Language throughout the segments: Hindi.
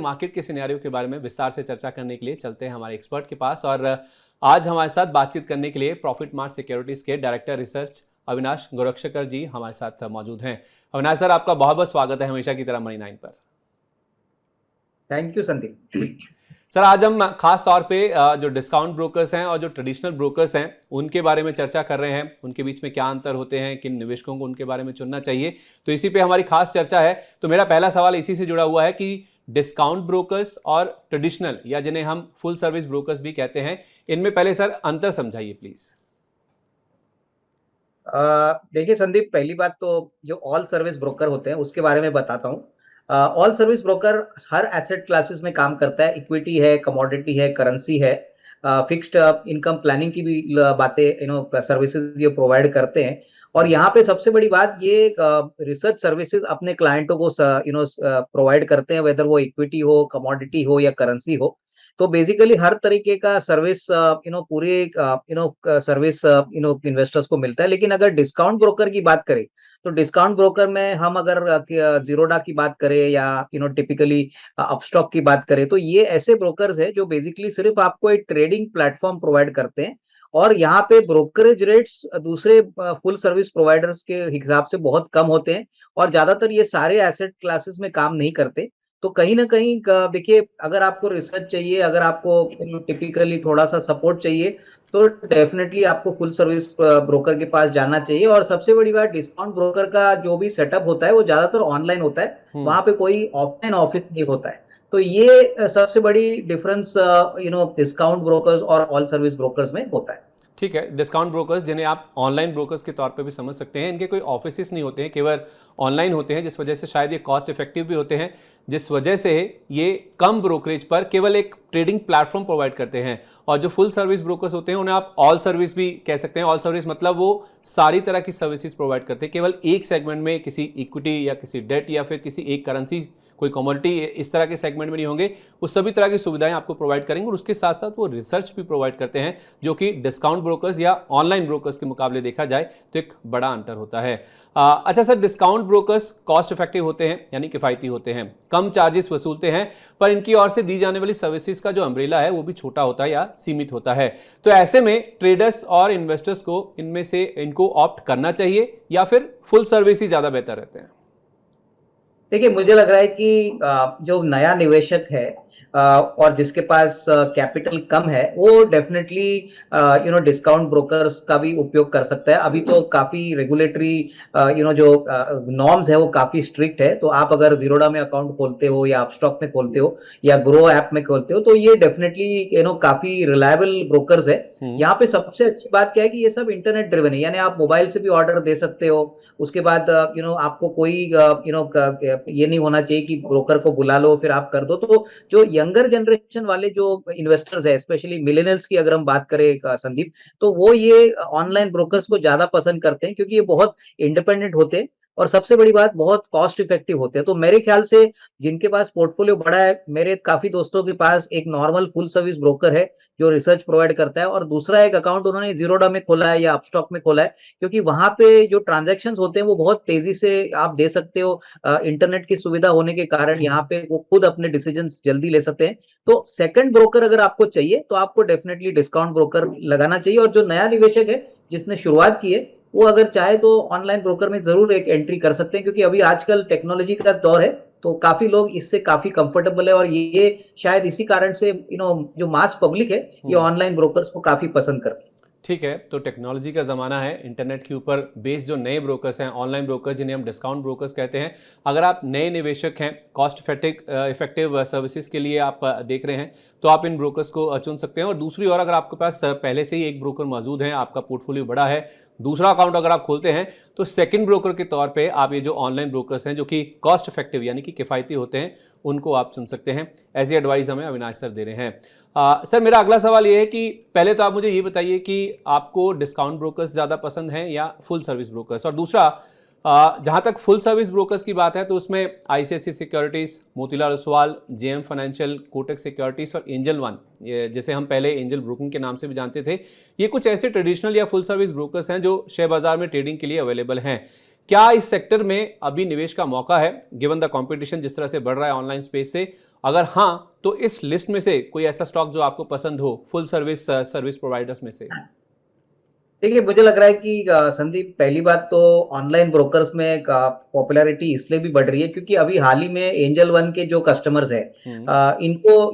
मार्केट के सिनेरियो के बारे में विस्तार से चर्चा करने के लिए चलते हैं हमारे एक्सपर्ट के पास। और आज हमारे साथ बातचीत करने के लिए प्रॉफिट मार्ट सिक्योरिटीज के डायरेक्टर रिसर्च अविनाश गोरक्षकर जी हमारे साथ मौजूद हैं। अविनाश सर, आपका बहुत बहुत स्वागत है हमेशा की तरह मनी 9 पर। Thank you Sandeep. सर, आज हम खास तौर पे जो डिस्काउंट ब्रोकर्स हैं और जो ट्रेडिशनल ब्रोकर्स हैं उनके बारे में चर्चा कर रहे हैं, उनके बीच में क्या अंतर होते हैं, किन निवेशकों को उनके बारे में चुनना चाहिए, तो इसी पे हमारी खास चर्चा है। तो मेरा पहला सवाल इसी से जुड़ा हुआ है कि डिस्काउंट ब्रोकर्स और ट्रेडिशनल या जिन्हें हम फुल सर्विस ब्रोकर्स भी कहते हैं, इनमें पहले सर अंतर समझाइए प्लीज। देखिए संदीप, पहली बात तो जो ऑल सर्विस ब्रोकर होते हैं उसके बारे में बताता हूँ। ऑल सर्विस ब्रोकर हर एसेट क्लासेस में काम करता है। इक्विटी है, कमोडिटी है, करेंसी है, फिक्स्ड इनकम प्लानिंग की भी बातें सर्विसेज ये प्रोवाइड करते हैं। और यहाँ पे सबसे बड़ी बात ये रिसर्च सर्विसेज अपने क्लाइंटों को प्रोवाइड करते हैं, वेदर वो इक्विटी हो, कमोडिटी हो या करेंसी हो। तो बेसिकली हर तरीके का सर्विस पूरे सर्विस इन्वेस्टर्स को मिलता है। लेकिन अगर डिस्काउंट ब्रोकर की बात करें तो डिस्काउंट ब्रोकर में हम अगर जीरोडा की बात करें या टिपिकली अपस्टॉक की बात करें तो ये ऐसे ब्रोकर्स है जो बेसिकली सिर्फ आपको एक ट्रेडिंग प्लेटफॉर्म प्रोवाइड करते हैं। और यहाँ पे ब्रोकरेज रेट्स दूसरे फुल सर्विस प्रोवाइडर्स के हिसाब से बहुत कम होते हैं और ज्यादातर ये सारे एसेट क्लासेस में काम नहीं करते। तो कहीं ना कहीं देखिए, अगर आपको रिसर्च चाहिए, अगर आपको टिपिकली थोड़ा सा सपोर्ट चाहिए तो डेफिनेटली आपको फुल सर्विस ब्रोकर के पास जाना चाहिए। और सबसे बड़ी बात, डिस्काउंट ब्रोकर का जो भी सेटअप होता है वो ज्यादातर ऑनलाइन होता है, वहां पे कोई ऑफलाइन ऑफिस नहीं होता है। तो ये सबसे बड़ी डिफरेंस डिस्काउंट ब्रोकर्स और ऑल सर्विस ब्रोकर्स में होता है। ठीक है, डिस्काउंट ब्रोकर्स जिन्हें आप ऑनलाइन ब्रोकर्स के तौर पे भी समझ सकते हैं, इनके कोई ऑफिसेस नहीं होते हैं, केवल ऑनलाइन होते हैं, जिस वजह से शायद ये कॉस्ट इफेक्टिव भी होते हैं, जिस वजह से ये कम ब्रोकरेज पर केवल एक ट्रेडिंग प्लेटफॉर्म प्रोवाइड करते हैं। और जो फुल सर्विस ब्रोकर्स होते हैं उन्हें आप ऑल सर्विस भी कह सकते हैं। ऑल सर्विस मतलब वो सारी तरह की सर्विसेज प्रोवाइड करते हैं, केवल एक सेगमेंट में किसी इक्विटी या किसी डेट या फिर किसी एक करेंसी, कोई कमोडिटी, इस तरह के सेगमेंट में नहीं होंगे। वो सभी तरह की सुविधाएं आपको प्रोवाइड करेंगे और उसके साथ साथ वो रिसर्च भी प्रोवाइड करते हैं, जो कि डिस्काउंट ब्रोकर्स या ऑनलाइन ब्रोकर्स के मुकाबले देखा जाए तो एक बड़ा अंतर होता है। अच्छा sir, discount brokers cost effective होते हैं यानी किफायती होते हैं, कम चार्जेस वसूलते हैं, पर इनकी ओर से दी जाने वाली सर्विसेज का जो अम्ब्रेला है वो भी छोटा होता है या सीमित होता है। तो ऐसे में ट्रेडर्स और इन्वेस्टर्स को इनमें से इनको ऑप्ट करना चाहिए या फिर फुल सर्विस ही ज्यादा बेहतर रहते हैं? देखिए, मुझे लग रहा है कि जो नया निवेशक है और जिसके पास कैपिटल कम है वो डेफिनेटली डिस्काउंट ब्रोकर्स का भी उपयोग कर सकता है। अभी तो काफी रेगुलेटरी जो नॉर्म्स है वो काफी स्ट्रिक्ट है। तो आप अगर जीरोडा में अकाउंट खोलते हो या अपस्टॉक में खोलते हो या ग्रो ऐप में खोलते हो तो ये डेफिनेटली काफी रिलायबल ब्रोकर्स है। यहाँ पे सबसे अच्छी बात क्या है कि ये सब इंटरनेट ड्रिवन है, यानी आप मोबाइल से भी ऑर्डर दे सकते हो। उसके बाद आपको कोई ये नहीं होना चाहिए कि ब्रोकर को बुला लो फिर आप कर दो। तो जो यंगर जनरेशन वाले जो इन्वेस्टर्स है, स्पेशली मिलेनियल्स की अगर हम बात करें संदीप, तो वो ये ऑनलाइन ब्रोकर्स को ज्यादा पसंद करते हैं क्योंकि ये बहुत इंडिपेंडेंट होते हैं और सबसे बड़ी बात बहुत कॉस्ट इफेक्टिव होते हैं। तो मेरे ख्याल से जिनके पास पोर्टफोलियो बड़ा है, मेरे काफी दोस्तों के पास एक नॉर्मल फुल सर्विस ब्रोकर है जो रिसर्च प्रोवाइड करता है और दूसरा एक अकाउंट उन्होंने जीरोडा में खोला है या अपस्टॉक में खोला है, क्योंकि वहां पे जो ट्रांजैक्शंस होते हैं वो बहुत तेजी से आप दे सकते हो। इंटरनेट की सुविधा होने के कारण यहाँ पे वो खुद अपने डिसीजंस जल्दी ले सकते हैं। तो सेकंड ब्रोकर अगर आपको चाहिए तो आपको डेफिनेटली डिस्काउंट ब्रोकर लगाना चाहिए। और जो नया निवेशक है जिसने शुरुआत की है वो अगर चाहे तो ऑनलाइन ब्रोकर में जरूर एक एंट्री कर सकते हैं, क्योंकि अभी आजकल टेक्नोलॉजी का दौर है तो काफी लोग इससे काफी कंफर्टेबल है। और ये शायद इसी कारण से जो मास पब्लिक है ये ऑनलाइन ब्रोकर्स को काफी पसंद करते हैं। ठीक है, तो टेक्नोलॉजी का ज़माना है, इंटरनेट के ऊपर बेस्ड जो नए ब्रोकर्स हैं, ऑनलाइन ब्रोकर्स जिन्हें हम डिस्काउंट ब्रोकर्स कहते हैं, अगर आप नए निवेशक हैं, कॉस्ट इफेक्टिव सर्विसेज के लिए आप देख रहे हैं तो आप इन ब्रोकर्स को चुन सकते हैं। और दूसरी ओर अगर आपके पास पहले से ही एक ब्रोकर मौजूद है, आपका पोर्टफोलियो बड़ा है, दूसरा अकाउंट अगर आप खोलते हैं तो सेकंड ब्रोकर के तौर पे आप ये जो ऑनलाइन ब्रोकर्स हैं जो कि कॉस्ट इफेक्टिव यानी कि किफ़ायती होते हैं उनको आप चुन सकते हैं। ऐसी एडवाइस हमें अविनाश सर दे रहे हैं। सर, मेरा अगला सवाल ये है कि पहले तो आप मुझे ये बताइए कि आपको डिस्काउंट ब्रोकर्स ज़्यादा पसंद हैं या फुल सर्विस ब्रोकर्स, और दूसरा जहाँ तक फुल सर्विस ब्रोकर्स की बात है तो उसमें ICICI securities, Motilal Oswal, JM financial, Kotak securities और एंजल वन, जिसे हम पहले एंजल ब्रोकिंग के नाम से भी जानते थे, ये कुछ ऐसे ट्रेडिशनल या फुल सर्विस ब्रोकर्स हैं जो शेयर बाजार में ट्रेडिंग के लिए अवेलेबल हैं। क्या इस सेक्टर में अभी निवेश का मौका है गिवन द कंपटीशन जिस तरह से बढ़ रहा है ऑनलाइन स्पेस से? अगर हाँ, तो इस लिस्ट में से कोई ऐसा स्टॉक जो आपको पसंद हो फुल सर्विस प्रोवाइडर्स में से? देखिए, मुझे लग रहा है कि संदीप, पहली बात तो ऑनलाइन ब्रोकर्स में पॉपुलैरिटी इसलिए भी बढ़ रही है क्योंकि अभी हाल ही में एंजल वन के जो कस्टमर्स हैं, इनको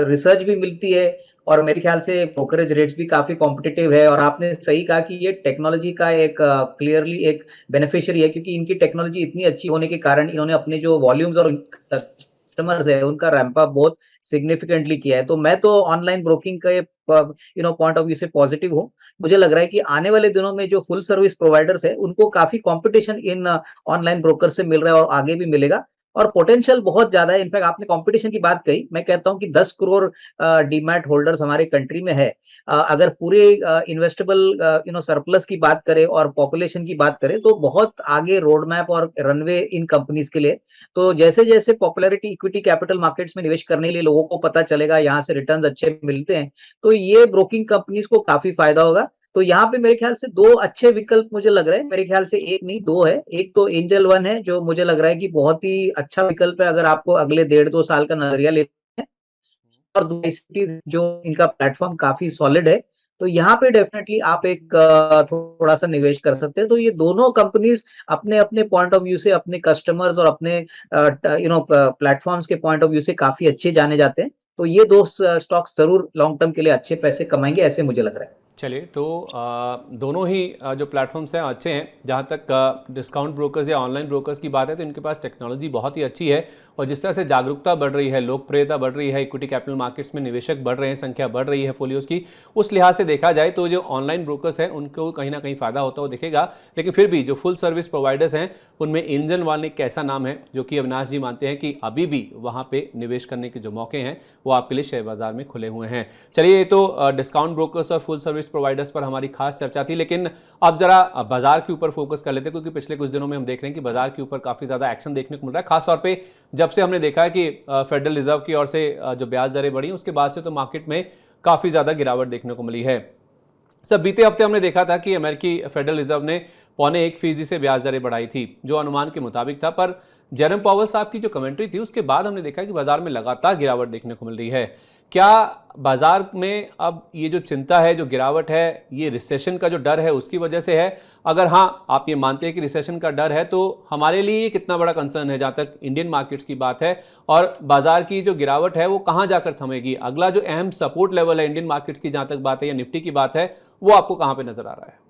रिसर्च भी मिलती है और मेरे ख्याल से ब्रोकरेज रेट्स भी काफी कॉम्पिटिटिव है। और आपने सही कहा कि ये टेक्नोलॉजी का एक क्लियरली एक बेनिफिशियरी है, क्योंकि इनकी टेक्नोलॉजी इतनी अच्छी होने के कारण इन्होंने अपने जो वॉल्यूम्स और कस्टमर्स है उनका रैंप अप बहुत सिग्निफिकेंटली किया है। तो मैं तो ऑनलाइन ब्रोकिंग के पॉइंट ऑफ व्यू से पॉजिटिव हूँ। मुझे लग रहा है कि आने वाले दिनों में जो फुल सर्विस प्रोवाइडर्स है उनको काफी कंपटीशन इन ऑनलाइन ब्रोकर से मिल रहा है और आगे भी मिलेगा, और पोटेंशियल बहुत ज्यादा है। इनफैक्ट आपने कंपटीशन की बात कही, मैं कहता हूं कि 10 करोड़ डीमैट होल्डर्स हमारे कंट्री में है। अगर पूरे इन्वेस्टेबल सरप्लस की बात करें और पॉपुलेशन की बात करें तो बहुत आगे रोड मैप और रनवे इन कंपनीज के लिए। तो जैसे जैसे पॉपुलैरिटी इक्विटी कैपिटल मार्केट्स में निवेश करने के लिए लोगों को पता चलेगा यहाँ से रिटर्न्स अच्छे मिलते हैं, तो ये ब्रोकिंग कंपनीज को काफी फायदा होगा। तो यहाँ पे मेरे ख्याल से दो अच्छे विकल्प मुझे लग रहे हैं, मेरे ख्याल से एक नहीं दो है। एक तो एंजल वन है जो मुझे लग रहा है कि बहुत ही अच्छा विकल्प है अगर आपको अगले 1.5-2 साल का नजरिया लेना है, और दूसरी जो इनका प्लेटफॉर्म काफी सॉलिड है। तो यहाँ पे डेफिनेटली आप एक थोड़ा सा निवेश कर सकते हैं। तो ये दोनों कंपनीज अपने अपने पॉइंट ऑफ व्यू से, अपने कस्टमर्स और अपने प्लेटफॉर्म्स के पॉइंट ऑफ व्यू से काफी अच्छे जाने जाते हैं। तो ये दो स्टॉक्स जरूर लॉन्ग टर्म के लिए अच्छे पैसे कमाएंगे, ऐसे मुझे लग रहा है। चलिए, तो दोनों ही जो प्लेटफॉर्म्स हैं अच्छे हैं। जहाँ तक डिस्काउंट ब्रोकर्स या ऑनलाइन ब्रोकर्स की बात है तो इनके पास टेक्नोलॉजी बहुत ही अच्छी है, और जिस तरह से जागरूकता बढ़ रही है, लोकप्रियता बढ़ रही है, इक्विटी कैपिटल मार्केट्स में निवेशक बढ़ रहे हैं, संख्या बढ़ रही है फोलियोज की, उस लिहाज से देखा जाए तो जो ऑनलाइन ब्रोकर्स हैं उनको कहीं ना कहीं फ़ायदा होता हुआ दिखेगा। लेकिन फिर भी जो फुल सर्विस प्रोवाइडर्स हैं उनमें एंजल वन एक ऐसा नाम है जो कि अविनाश जी मानते हैं कि अभी भी वहाँ पर निवेश करने के जो मौके हैं वो आपके लिए शेयर बाजार में खुले हुए हैं। चलिए, ये तो डिस्काउंट ब्रोकर्स और फुल सर्विस प्रोवाइडर्स पर हमारी खास चर्चा थी, लेकिन अब जरा बाजार के ऊपर फोकस कर लेते हैं, क्योंकि पिछले कुछ दिनों में हम देख रहे हैं कि बाजार के ऊपर काफी ज्यादा एक्शन देखने को मिल रहा है। खासतौर पे जब से हमने देखा है कि फेडरल रिजर्व की ओर से जो ब्याज दरें बढ़ी उसके बाद से तो मार्केट में काफी ज्यादा गिरावट देखने को मिली है। सब बीते हफ्ते हमने देखा था कि अमेरिकी फेडरल रिजर्व ने 0.25% से ब्याज दरें बढ़ाई थी, जो अनुमान के मुताबिक था। पर जेरम पावेल साहब की जो कमेंट्री थी उसके बाद हमने देखा कि बाजार में लगातार गिरावट देखने को मिल रही है। क्या बाजार में अब ये जो चिंता है, जो गिरावट है, ये रिसेशन का जो डर है उसकी वजह से है? अगर हाँ, आप ये मानते हैं कि रिसेशन का डर है तो हमारे लिए ये कितना बड़ा कंसर्न है जहाँ तक इंडियन मार्केट्स की बात है, और बाजार की जो गिरावट है वो कहाँ जाकर थमेगी? अगला जो अहम सपोर्ट लेवल है इंडियन मार्केट्स की जहाँ तक बात है या निफ्टी की बात है, वो आपको कहाँ पे नजर आ रहा है?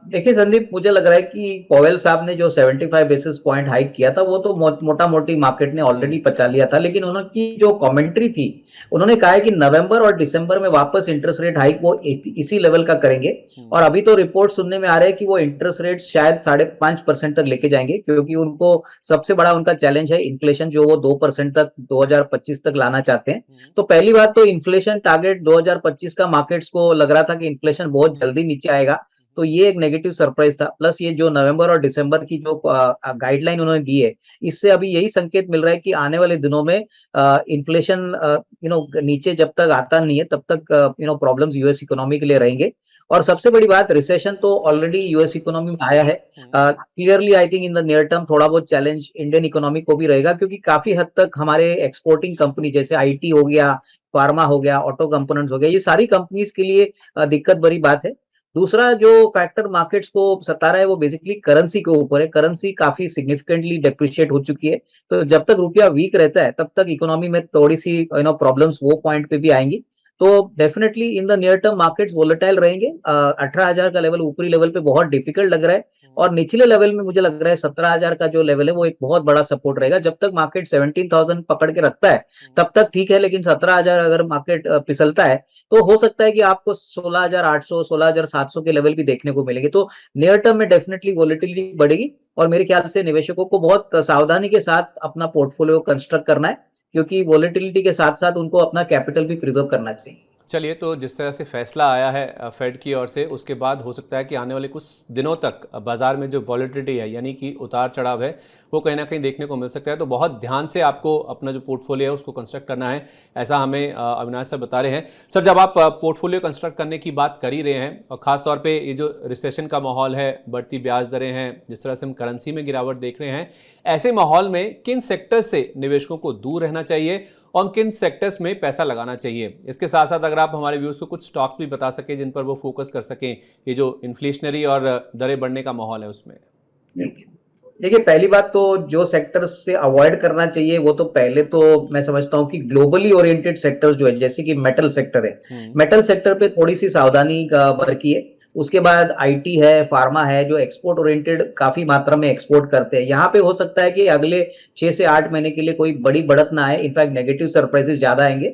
देखिए संदीप, मुझे लग रहा है कि पॉवेल साहब ने जो 75 बेसिस पॉइंट हाइक किया था वो तो मोटा मोटी मार्केट ने ऑलरेडी पचा लिया था, लेकिन उनकी जो कमेंट्री थी, उन्होंने कहा है कि नवंबर और दिसंबर में वापस इंटरेस्ट रेट हाइक वो इसी लेवल का करेंगे। और अभी तो रिपोर्ट सुनने में आ रहा है कि वो इंटरेस्ट रेट शायद 5.5% तक लेके जाएंगे, क्योंकि उनको सबसे बड़ा उनका चैलेंज है इन्फ्लेशन, जो वो 2% तक 2025 तक लाना चाहते हैं। तो पहली बात तो इन्फ्लेशन टारगेट 2025 का मार्केट्स को लग रहा था कि इन्फ्लेशन बहुत जल्दी नीचे आएगा, तो ये एक नेगेटिव सरप्राइज था। प्लस ये जो नवंबर और दिसंबर की जो गाइडलाइन उन्होंने दी है, इससे अभी यही संकेत मिल रहा है कि आने वाले दिनों में इन्फ्लेशन नीचे जब तक आता नहीं है तब तक प्रॉब्लम्स यूएस इकोनॉमी के लिए रहेंगे। और सबसे बड़ी बात, रिसेशन तो ऑलरेडी यूएस इकोनॉमी में आया है। Clearly I think in the near term थोड़ा बहुत चैलेंज इंडियन इकोनॉमी को भी रहेगा, क्योंकि काफी हद तक हमारे एक्सपोर्टिंग कंपनी जैसे आईटी हो गया, फार्मा हो गया, ऑटो कंपोनेंट्स हो गया, ये सारी कंपनीज के लिए दिक्कत भरी बात है। दूसरा जो फैक्टर मार्केट्स को सता रहा है वो बेसिकली करेंसी के ऊपर है। करेंसी काफी सिग्निफिकेंटली डेप्रिशिएट हो चुकी है, तो जब तक रुपया वीक रहता है तब तक इकोनॉमी में थोड़ी सी प्रॉब्लम्स वो पॉइंट पे भी आएंगी। तो definitely in the near term markets volatile रहेंगे। 18,000 का लेवल ऊपरी लेवल पे बहुत डिफिकल्ट लग रहा है, और निचले लेवल में मुझे लग रहा है 17,000 का जो लेवल है वो एक बहुत बड़ा सपोर्ट रहेगा। जब तक मार्केट 17,000 पकड़ के रखता है तब तक ठीक है, लेकिन 17,000 अगर मार्केट फिसलता है तो हो सकता है कि आपको 16,800 16,700 के लेवल भी देखने को मिलेंगे। तो नियर टर्म में डेफिनेटली वोलेटिलिटी बढ़ेगी, और मेरे ख्याल से निवेशकों को बहुत सावधानी के साथ अपना पोर्टफोलियो कंस्ट्रक्ट करना है, क्योंकि वोलेटिलिटी के साथ साथ उनको अपना कैपिटल भी प्रिजर्व करना चाहिए। चलिए, तो जिस तरह से फैसला आया है फेड की ओर से, उसके बाद हो सकता है कि आने वाले कुछ दिनों तक बाजार में जो वॉलेटिलिटी है, यानी कि उतार चढ़ाव है, वो कहीं ना कहीं देखने को मिल सकता है। तो बहुत ध्यान से आपको अपना जो पोर्टफोलियो है उसको कंस्ट्रक्ट करना है, ऐसा हमें अविनाश सर बता रहे हैं। सर, जब आप पोर्टफोलियो कंस्ट्रक्ट करने की बात कर ही रहे हैं, और ख़ासतौर पर ये जो रिसेशन का माहौल है, बढ़ती ब्याज दरें हैं, जिस तरह से हम करेंसी में गिरावट देख रहे हैं, ऐसे माहौल में किन सेक्टर से निवेशकों को दूर रहना चाहिए और किन सेक्टर्स में पैसा लगाना चाहिए? इसके साथ साथ अगर आप हमारे व्यूअर्स को कुछ स्टॉक्स भी बता सकें जिन पर वो फोकस कर सकें, ये जो इन्फ्लेशनरी और दरें बढ़ने का माहौल है उसमें। देखिए, पहली बात तो जो सेक्टर्स से अवॉइड करना चाहिए वो तो पहले तो मैं समझता हूं कि ग्लोबली ओरिएंटेड सेक्टर्स जो है, जैसे कि मेटल सेक्टर है, मेटल सेक्टर पे थोड़ी सी सावधानी बरतिए। उसके बाद आईटी है, फार्मा है, जो एक्सपोर्ट ओरिएंटेड काफी मात्रा में एक्सपोर्ट करते हैं, यहाँ पे हो सकता है कि अगले 6 से 8 महीने के लिए कोई बड़ी बढ़त ना आए, इनफैक्ट नेगेटिव सरप्राइजेस ज्यादा आएंगे।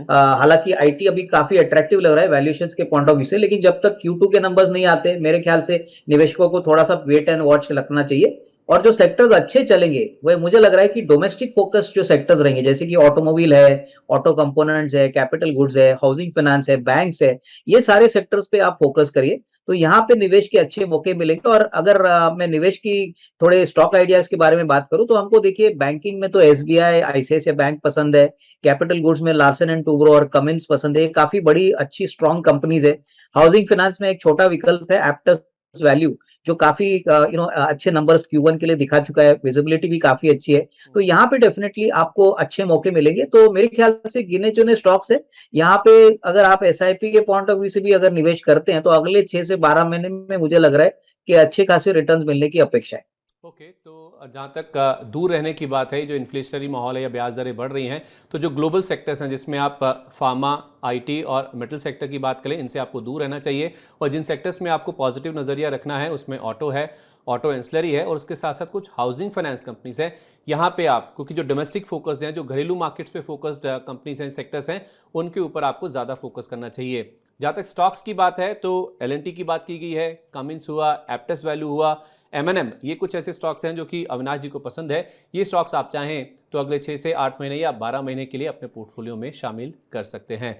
हालांकि आईटी अभी काफी अट्रैक्टिव लग रहा है वैल्यूएशंस के पॉइंट ऑफ व्यू से, लेकिन जब तक Q2 के नंबर्स नहीं आते, मेरे ख्याल से निवेशकों को थोड़ा सा वेट एंड वॉच रखना चाहिए। और जो सेक्टर्स अच्छे चलेंगे वह मुझे लग रहा है कि डोमेस्टिक फोकस जो सेक्टर्स रहेंगे, जैसे कि ऑटोमोबाइल है, ऑटो कंपोनेंट्स है, कैपिटल गुड्स है, हाउसिंग फाइनेंस है, बैंक्स है, ये सारे सेक्टर्स पे आप फोकस करिए, तो यहाँ पे निवेश के अच्छे मौके मिलेंगे। और अगर मैं निवेश की थोड़े स्टॉक आइडियाज के बारे में बात करूं, तो हमको देखिए, बैंकिंग में तो एसबीआई, आईसीआईसीआई बैंक पसंद है, कैपिटल गुड्स में लार्सन एंड टूब्रो और कमिंस पसंद है, काफी बड़ी अच्छी स्ट्रॉन्ग कंपनीज है। हाउसिंग फाइनेंस में एक छोटा विकल्प है एप्टस वैल्यू, जो काफी अच्छे नंबर्स Q1 के लिए दिखा चुका है, विजिबिलिटी भी काफी अच्छी है, तो यहाँ पे डेफिनेटली आपको अच्छे मौके मिलेंगे। तो मेरे ख्याल से गिने चुने स्टॉक्स है, यहाँ पे अगर आप एसआईपी के पॉइंट ऑफ व्यू से भी अगर निवेश करते हैं, तो अगले 6 से 12 महीने में मुझे लग रहा है कि अच्छे खासे रिटर्न्स मिलने की अपेक्षा है। ओके, तो जहाँ तक दूर रहने की बात है, जो इन्फ्लेशनरी माहौल है या ब्याज दरें बढ़ रही हैं, तो जो ग्लोबल सेक्टर्स हैं जिसमें आप फार्मा, आईटी और मेटल सेक्टर की बात करें, इनसे आपको दूर रहना चाहिए। और जिन सेक्टर्स में आपको पॉजिटिव नज़रिया रखना है, उसमें ऑटो है, ऑटो एंसिलरी है, और उसके साथ साथ कुछ हाउसिंग फाइनेंस कंपनीज है। यहाँ पे आप, क्योंकि जो डोमेस्टिक फोकस्ड हैं, जो घरेलू मार्केट्स पे फोकस्ड कंपनीज हैं, सेक्टर्स हैं, उनके ऊपर आपको ज़्यादा फोकस करना चाहिए। जहाँ तक स्टॉक्स की बात है, तो L&T की बात की गई है, कमिंस हुआ, एप्टस वैल्यू हुआ, M&M, ये कुछ ऐसे स्टॉक्स हैं जो कि अविनाश जी को पसंद है। ये स्टॉक्स आप चाहें तो अगले 6 से 8 महीने या 12 महीने के लिए अपने पोर्टफोलियो में शामिल कर सकते हैं।